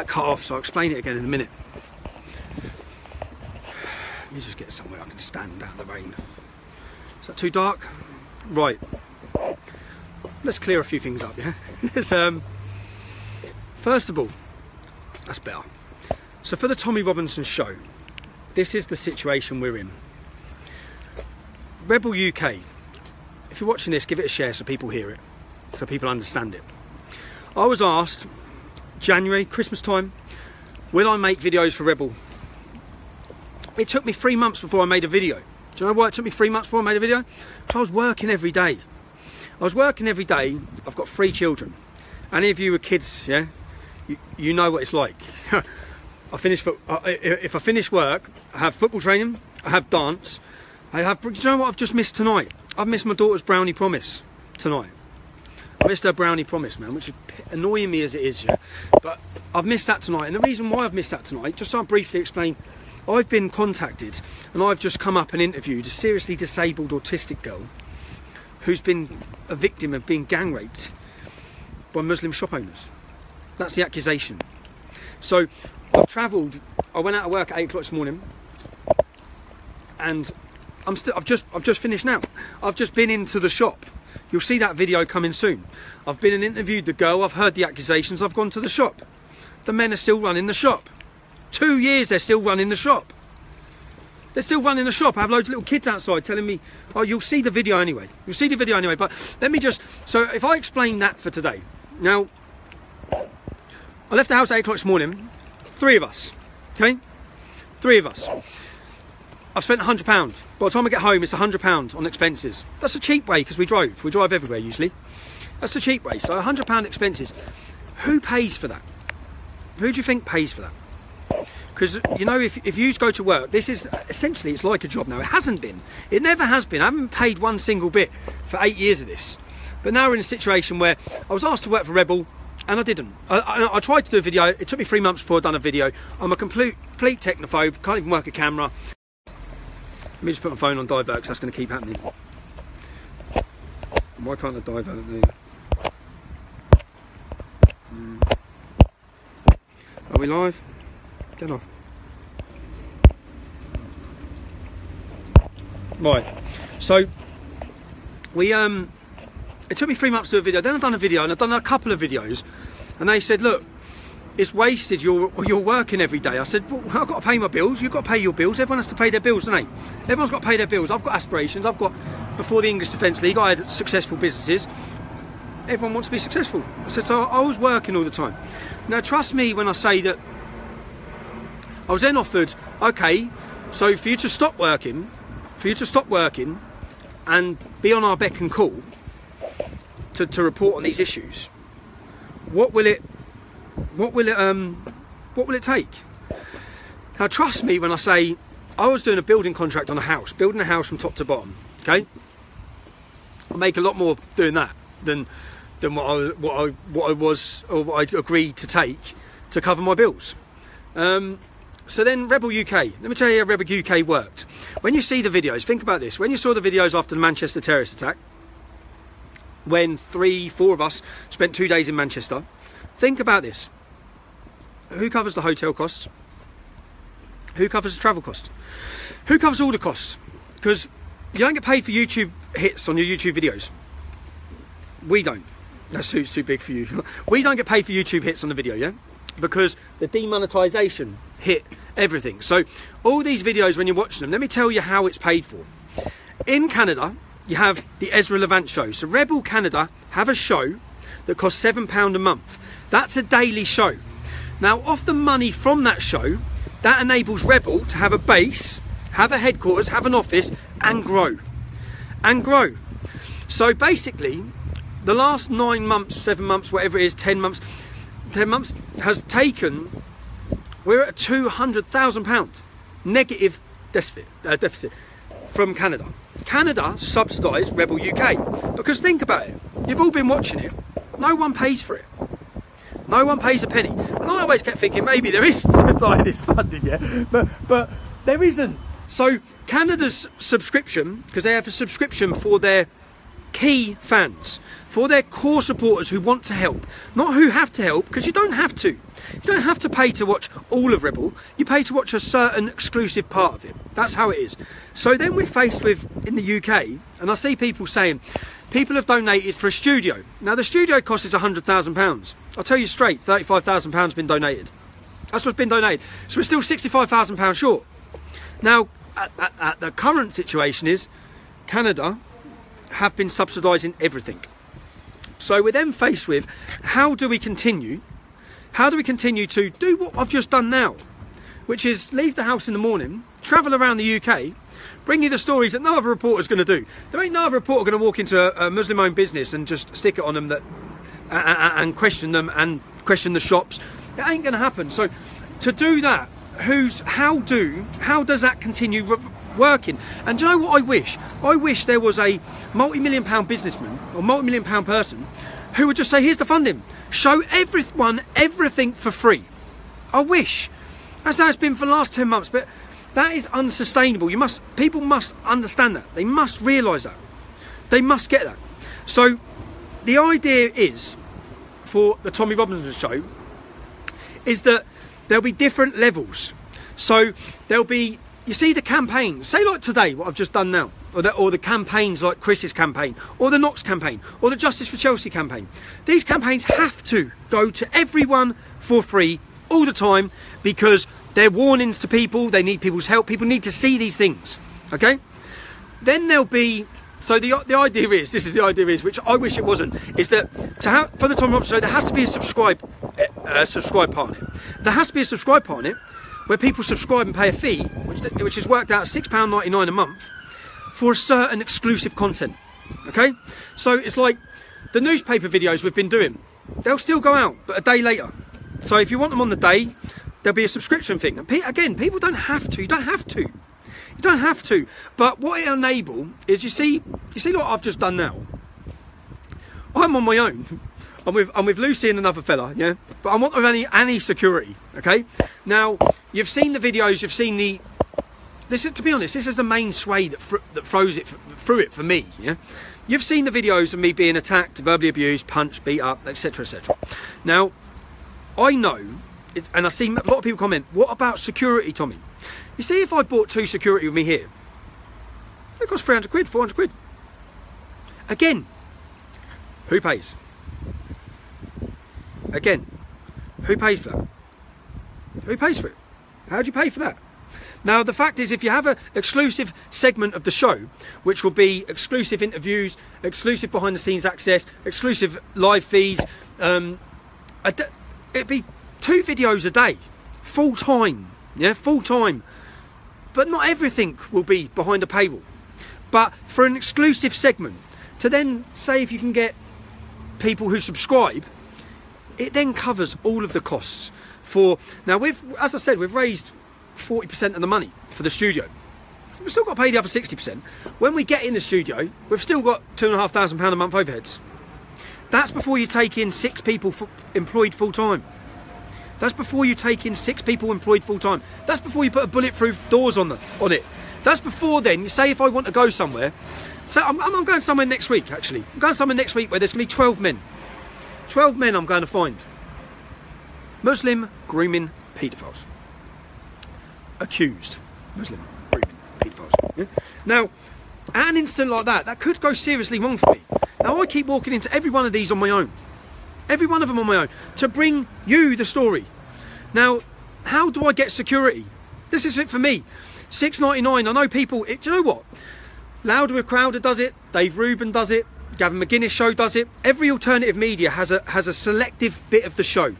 cut off, so I'll explain it again in a minute. Let me just get somewhere I can stand out of the rain. Is that too dark? Right. Let's clear a few things up, yeah? First of all, that's better. So for the Tommy Robinson show, this is the situation we're in. Rebel UK, if you're watching this, give it a share so people hear it, so people understand it. I was asked, January, Christmas time, will I make videos for Rebel? It took me 3 months before I made a video. Do you know why it took me 3 months before I made a video? Because I was working every day. I was working every day. I've got 3 children. Any of you with kids, yeah? You know what it's like. If I finish work, I have football training, I have dance, do you know what I've just missed tonight? I've missed my daughter's brownie promise tonight. I missed her brownie promise, man, which is annoying me as it is, yeah? But I've missed that tonight. And the reason why I've missed that tonight, just so I briefly explain, I've been contacted and I've just come up and interviewed a seriously disabled autistic girl who's been a victim of being gang raped by Muslim shop owners. That's the accusation. So I've travelled, I went out of work at 8 o'clock this morning and I've just finished now. I've just been into the shop. You'll see that video coming soon. I've been and interviewed the girl, I've heard the accusations, I've gone to the shop. The men are still running the shop. 2 years they're still running the shop. They're still running the shop. I have loads of little kids outside telling me, oh, you'll see the video anyway. You'll see the video anyway. But let me just, so if I explain that for today. Now, I left the house at 8 o'clock this morning. 3 of us, okay? 3 of us. I've spent £100. By the time I get home, it's £100 on expenses. That's a cheap way because we drove. We drive everywhere usually. That's a cheap way. So £100 expenses. Who pays for that? Who do you think pays for that? Because, you know, if you go to work, this is essentially, it's like a job now. It hasn't been. It never has been. I haven't paid one single bit for 8 years of this. But now we're in a situation where I was asked to work for Rebel and I didn't. I tried to do a video. It took me 3 months before I'd done a video. I'm a complete technophobe. Can't even work a camera. Let me just put my phone on divert because that's going to keep happening. Why can't I divert there? Are we live? Get off. Right, so we it took me 3 months to do a video. Then I've done a video and I've done a couple of videos and they said, look, it's wasted, you're working every day. I said, well, I've got to pay my bills, you've got to pay your bills, everyone has to pay their bills, don't they? Everyone's got to pay their bills. I've got aspirations, I've got, before the English Defence League I had successful businesses. Everyone wants to be successful. I said, so I was working all the time. Now trust me when I say that I was then offered, okay, so for you to stop working and be on our beck and call to report on these issues, what will it take? Now trust me when I say I was doing a building contract on a house, building a house from top to bottom, okay? I make a lot more doing that than what I agreed to take to cover my bills. So then Rebel UK, let me tell you how Rebel UK worked. When you see the videos, think about this. When you saw the videos after the Manchester terrorist attack, when 3-4 of us spent 2 days in Manchester, think about this. Who covers the hotel costs? Who covers the travel costs? Who covers all the costs? Because you don't get paid for YouTube hits on your YouTube videos. We don't. That suit's too big for you. We don't get paid for YouTube hits on the video, yeah? Because the demonetization hit everything. So all these videos, when you're watching them, let me tell you how it's paid for. In Canada, you have the Ezra Levant show. So Rebel Canada have a show that costs £7 a month. That's a daily show. Now, off the money from that show, that enables Rebel to have a base, have a headquarters, have an office, and grow. And grow. So basically, the last 9 months, 7 months, whatever it is, 10 months has taken, we're at a £200,000 negative deficit from Canada. Canada subsidised Rebel UK. Because think about it, you've all been watching it, no one pays for it. No one pays a penny. And I always kept thinking maybe there is this funding, yeah, but there isn't. So Canada's subscription, because they have a subscription for their key fans, for their core supporters who want to help, not who have to help, because you don't have to. You don't have to pay to watch all of Rebel. You pay to watch a certain exclusive part of it. That's how it is. So then we're faced with, in the UK, and I see people saying, people have donated for a studio. Now the studio cost is £100,000. I'll tell you straight, £35,000 been donated. That's what's been donated. So we're still £65,000 short. Now, at the current situation is, Canada have been subsidising everything. So we're then faced with, how do we continue? How do we continue to do what I've just done now? Which is leave the house in the morning, travel around the UK, bring you the stories that no other reporter's going to do. There ain't no other reporter going to walk into a Muslim-owned business and just stick it on them and question them and question the shops. It ain't going to happen. So to do that, how does that continue working? And do you know what I wish? I wish there was a multi-million-pound businessman or multi-million-pound person who would just say, here's the funding. Show everyone everything for free. I wish. That's how it's been for the last 10 months. But that is unsustainable. People must understand that. They must realise that. They must get that. So the idea is, for the Tommy Robinson show, is that there'll be different levels. So there'll be, you see the campaigns, say like today, what I've just done now, or the campaigns like Chris's campaign, or the Knox campaign, or the Justice for Chelsea campaign. These campaigns have to go to everyone for free all the time, because they're warnings to people, they need people's help, people need to see these things, okay? Then there'll be, so the idea is, this is the idea is, which I wish it wasn't, is that for the Tommy Robinson show, there has to be a subscribe part on it. There has to be a subscribe part on it, where people subscribe and pay a fee, which is worked out at £6.99 a month, for a certain exclusive content, okay? So it's like the newspaper videos we've been doing, they'll still go out, but a day later. So if you want them on the day, there'll be a subscription thing. And again, people don't have to, you don't have to. You don't have to. But what it'll enable is, you see what I've just done now? I'm on my own. I'm with Lucy and another fella, yeah? But I'm not with any security, okay? Now, you've seen the videos, you've seen the... to be honest, this is the main sway that throws it through it for me, yeah? You've seen the videos of me being attacked, verbally abused, punched, beat up, etc, etc. Now, I know, and I see a lot of people comment, what about security, Tommy? You see, if I bought 2 security with me here, it costs 300 quid, 400 quid. Again, who pays? Again, who pays for that? Who pays for it? How do you pay for that? Now, the fact is, if you have an exclusive segment of the show, which will be exclusive interviews, exclusive behind-the-scenes access, exclusive live feeds, it'd be 2 videos a day, full-time, yeah, full-time. But not everything will be behind a paywall. But for an exclusive segment, to then say if you can get people who subscribe, it then covers all of the costs. Now, as I said, we've raised 40% of the money for the studio. We've still got to pay the other 60%. When we get in the studio, we've still got £2,500 a month overheads. That's before you take in 6 people employed full-time. That's before you take in 6 people employed full-time. That's before you put a bulletproof doors on it. That's before then, you say if I want to go somewhere, so I'm going somewhere next week, actually. I'm going somewhere next week where there's going to be 12 men. 12 men I'm going to find. Muslim grooming paedophiles. Accused Muslim grooming paedophiles. Yeah? Now, at an incident like that could go seriously wrong for me. Now, I keep walking into every one of these on my own. Every one of them on my own. To bring you the story. Now, how do I get security? This is it for me. $6.99. I know people... do you know what? Louder with Crowder does it. Dave Rubin does it. Gavin McGuinness show does it. Every alternative media has a selective bit of the show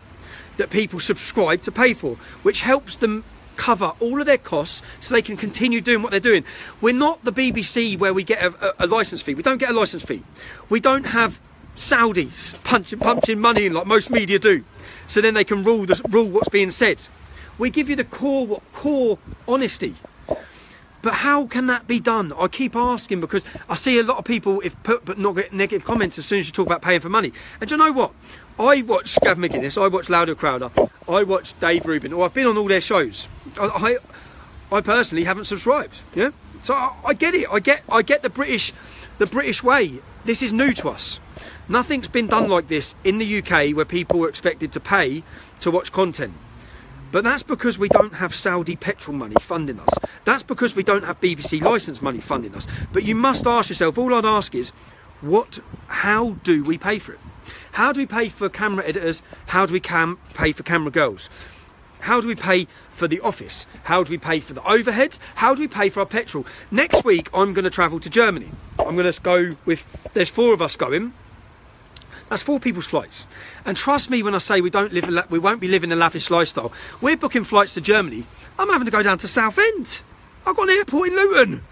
that people subscribe to pay for, which helps them cover all of their costs so they can continue doing what they're doing. We're not the BBC where we get a licence fee. We don't get a licence fee. We don't have Saudis punching money in like most media do, so then they can rule what's being said. We give you the core honesty. But how can that be done? I keep asking, because I see a lot of people but not get negative comments as soon as you talk about paying for money. And do you know what? I watch Gavin McGuinness, I watch Louder Crowder, I watch Dave Rubin, or I've been on all their shows. I personally haven't subscribed. Yeah, so I get it. I get the British the British way. This is new to us. Nothing's been done like this in the UK, where people are expected to pay to watch content. But that's because we don't have Saudi petrol money funding us. That's because we don't have BBC licence money funding us. But you must ask yourself, all I'd ask is, how do we pay for it? How do we pay for camera editors? How do we pay for camera girls? How do we pay for the office? How do we pay for the overheads? How do we pay for our petrol? Next week, I'm going to travel to Germany. I'm going to go with, there's 4 of us going. That's 4 people's flights. And trust me when I say we won't be living a lavish lifestyle. We're booking flights to Germany. I'm having to go down to Southend. I've got an airport in Luton.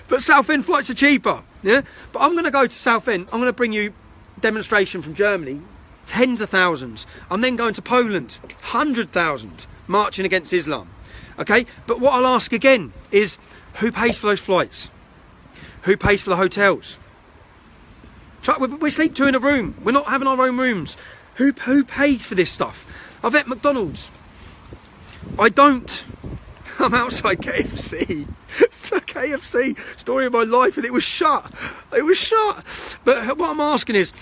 But Southend flights are cheaper. Yeah? But I'm going to go to Southend. I'm going to bring you demonstration from Germany. Tens of thousands. I'm then going to Poland. 100,000 marching against Islam. Okay? But what I'll ask again is, who pays for those flights? Who pays for the hotels? We sleep 2 in a room. We're not having our own rooms. Who pays for this stuff? I've at McDonald's. I don't. I'm outside KFC. It's a KFC story of my life, and it was shut. It was shut. But what I'm asking is,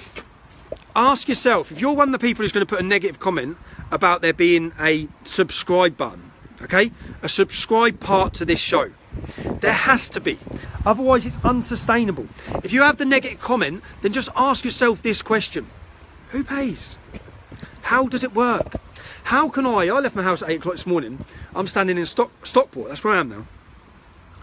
ask yourself, if you're one of the people who's going to put a negative comment about there being a subscribe button, okay? A subscribe part to this show. There has to be. Otherwise, it's unsustainable. If you have the negative comment, then just ask yourself this question. Who pays? How does it work? How can I left my house at 8 o'clock this morning. I'm standing in Stockport. That's where I am now.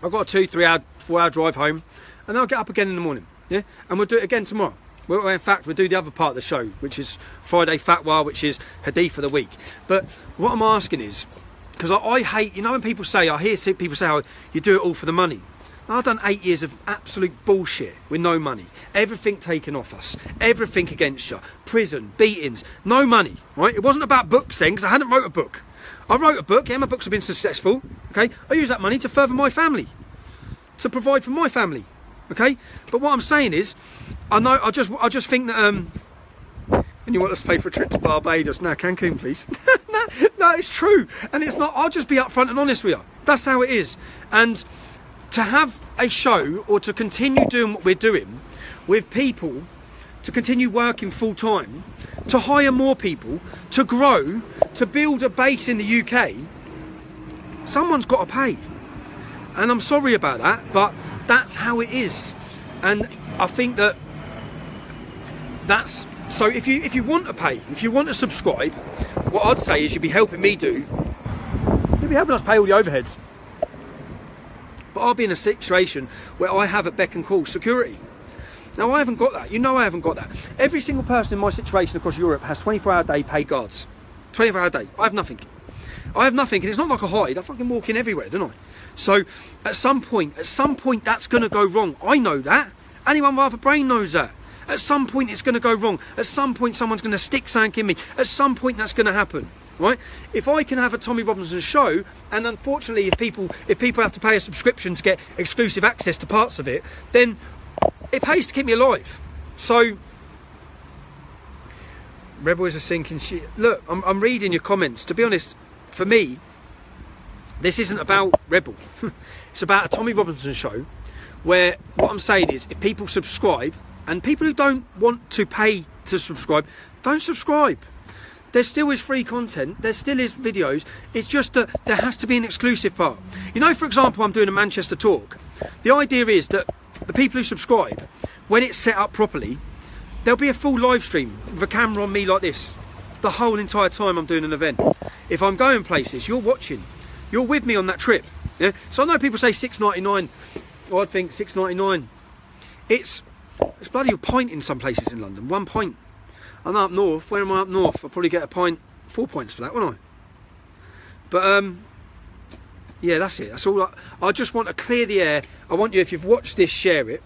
I've got a 2, 3 hour, 4 hour drive home. And then I'll get up again in the morning. Yeah? And we'll do it again tomorrow. In fact, we'll do the other part of the show, which is Friday Fatwa, which is Hadith of the week. But what I'm asking is, because I hate, you know, when people say, I hear people say, oh, you do it all for the money. I've done 8 years of absolute bullshit with no money. Everything taken off us. Everything against you. Prison, beatings, no money, right? It wasn't about books then, because I hadn't wrote a book. I wrote a book, yeah, my books have been successful, okay? I use that money to further my family, to provide for my family, okay? But what I'm saying is, I just think that, and you want us to pay for a trip to Barbados? No, Cancun, please. No, it's true. And it's not, I'll just be upfront and honest with you. That's how it is. And to have a show, or to continue doing what we're doing with people, to continue working full time, to hire more people, to grow, to build a base in the UK, someone's got to pay. And I'm sorry about that, but that's how it is. And I think that's so if you want to pay, if you want to subscribe, what I'd say is you'd be helping me do, you'd be helping us pay all the overheads. But I'll be in a situation where I have a beck and call security. Now I haven't got that. You know I haven't got that. Every single person in my situation across Europe has 24-hour day paid guards. 24-hour day. I have nothing. I have nothing, and it's not like I hide. I fucking walk in everywhere, don't I? So at some point that's going to go wrong. I know that. Anyone with a brain knows that. At some point it's going to go wrong. At some point someone's going to stick something in me. At some point that's going to happen. Right? If I can have a Tommy Robinson show, and unfortunately if people have to pay a subscription to get exclusive access to parts of it, then it pays to keep me alive. So Rebel is a sinking shit. Look, I'm reading your comments. To be honest, for me, this isn't about Rebel. It's about a Tommy Robinson show, where what I'm saying is, if people subscribe, and people who don't want to pay to subscribe, don't subscribe. There still is free content, there still is videos, it's just that there has to be an exclusive part. You know, for example, I'm doing a Manchester talk. The idea is that the people who subscribe, when it's set up properly, there'll be a full live stream with a camera on me like this, the whole entire time I'm doing an event. If I'm going places, you're watching, you're with me on that trip. Yeah? So I know people say $6.99, or I'd think $6.99. It's bloody a pint in some places in London, 1 pint. I'm up north. Where am I up north? I'll probably get a pint, 4 pints for that, won't I? But yeah, that's it. That's all. I just want to clear the air. I want you, if you've watched this, share it.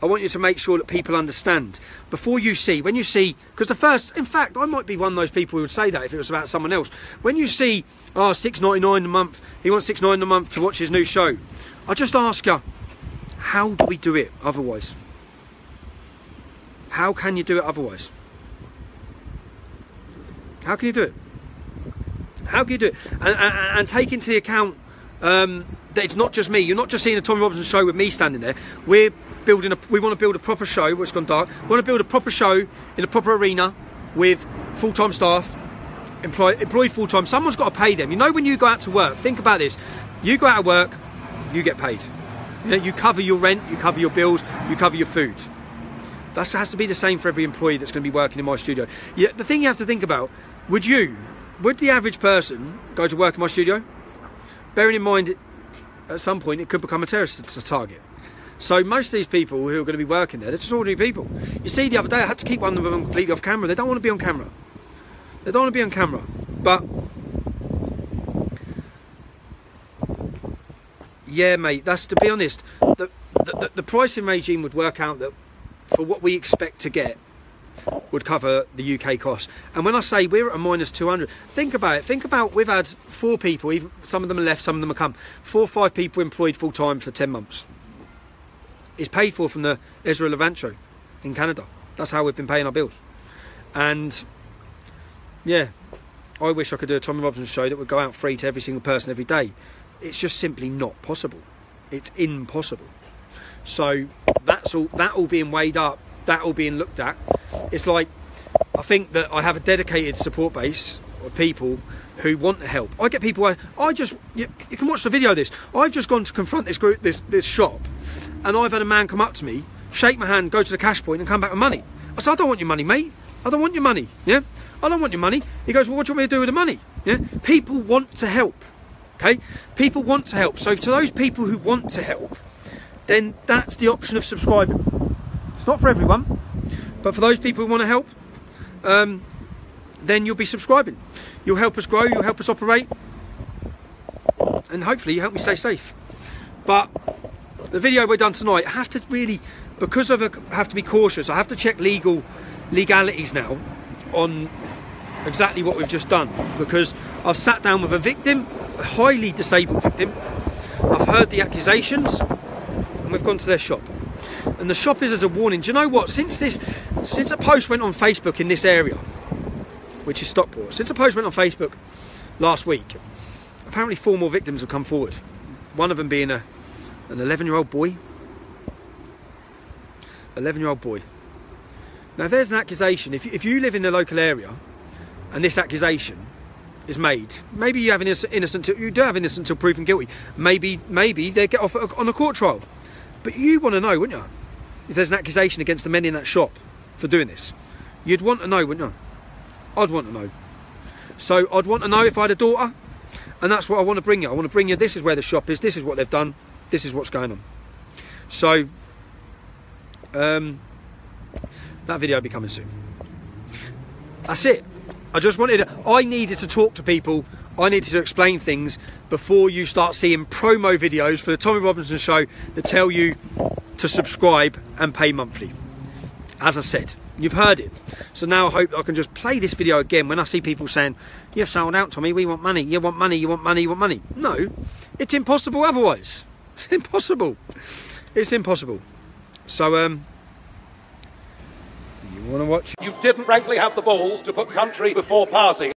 I want you to make sure that people understand before you see. When you see, because the first, in fact, I might be one of those people who would say that if it was about someone else. When you see, oh, $6.99 a month. He wants $6.99 a month to watch his new show. I just ask you, how do we do it otherwise? How can you do it otherwise? How can you do it? How can you do it? And take into account that it's not just me. You're not just seeing a Tommy Robinson show with me standing there. We're we want to build a proper show. Well, it's gone dark. We want to build a proper show in a proper arena with full-time staff, employed full-time. Someone's got to pay them. You know, when you go out to work, think about this. You go out to work, you get paid. You know, you cover your rent, you cover your bills, you cover your food. That has to be the same for every employee that's going to be working in my studio. Yeah, the thing you have to think about, would the average person go to work in my studio? Bearing in mind, at some point, it could become a terrorist target. So most of these people who are going to be working there, they're just ordinary people. You see, the other day, I had to keep one of them completely off camera. They don't want to be on camera. They don't want to be on camera. But, yeah, mate, that's, to be honest, the pricing regime would work out that for what we expect to get would cover the UK cost. And when I say we're at a -200, think about it. Think about, we've had 4 people, even some of them are left, some of them have come, 4 or 5 people employed full time for 10 months. It's paid for from the Ezra Levancho in Canada. That's how we've been paying our bills. And yeah, I wish I could do a Tommy Robinson show that would go out free to every single person every day. It's just simply not possible. It's impossible. So that's all, that all being weighed up, that all being looked at. It's like, I think that I have a dedicated support base of people who want to help. I get people, you can watch the video of this. I've just gone to confront this group, this shop, and I've had a man come up to me, shake my hand, go to the cash point and come back with money. I said, I don't want your money, mate. I don't want your money, yeah? I don't want your money. He goes, well, what do you want me to do with the money? Yeah? People want to help, okay? People want to help. So to those people who want to help, then that's the option of subscribing. It's not for everyone, but for those people who want to help, then you'll be subscribing. You'll help us grow, you'll help us operate, and hopefully you help me stay safe. But the video we've done tonight, I have to really, because I have to be cautious, I have to check legalities now on exactly what we've just done, because I've sat down with a victim, a highly disabled victim. I've heard the accusations, and we've gone to their shop. And the shop is as a warning. Do you know what? Since a post went on Facebook in this area, which is Stockport, since a post went on Facebook last week, apparently 4 more victims have come forward. One of them being an 11-year-old boy. 11-year-old boy. Now, if there's an accusation, if you live in the local area, and this accusation is made, maybe you have you do have innocent until proven guilty. Maybe they get off on a court trial. But you want to know, wouldn't you? If there's an accusation against the men in that shop for doing this, you'd want to know, wouldn't you? I'd want to know. So I'd want to know if I had a daughter, and that's what I want to bring you. I want to bring you, this is where the shop is, this is what they've done, this is what's going on. So that video will be coming soon. That's it. I needed to talk to people. I needed to explain things before you start seeing promo videos for the Tommy Robinson Show that tell you to subscribe and pay monthly. As I said, you've heard it. So now I hope I can just play this video again when I see people saying, you've sold out, Tommy, we want money, you want money, you want money, you want money. No, it's impossible otherwise. It's impossible. It's impossible. So, you want to watch? You didn't frankly have the balls to put country before party.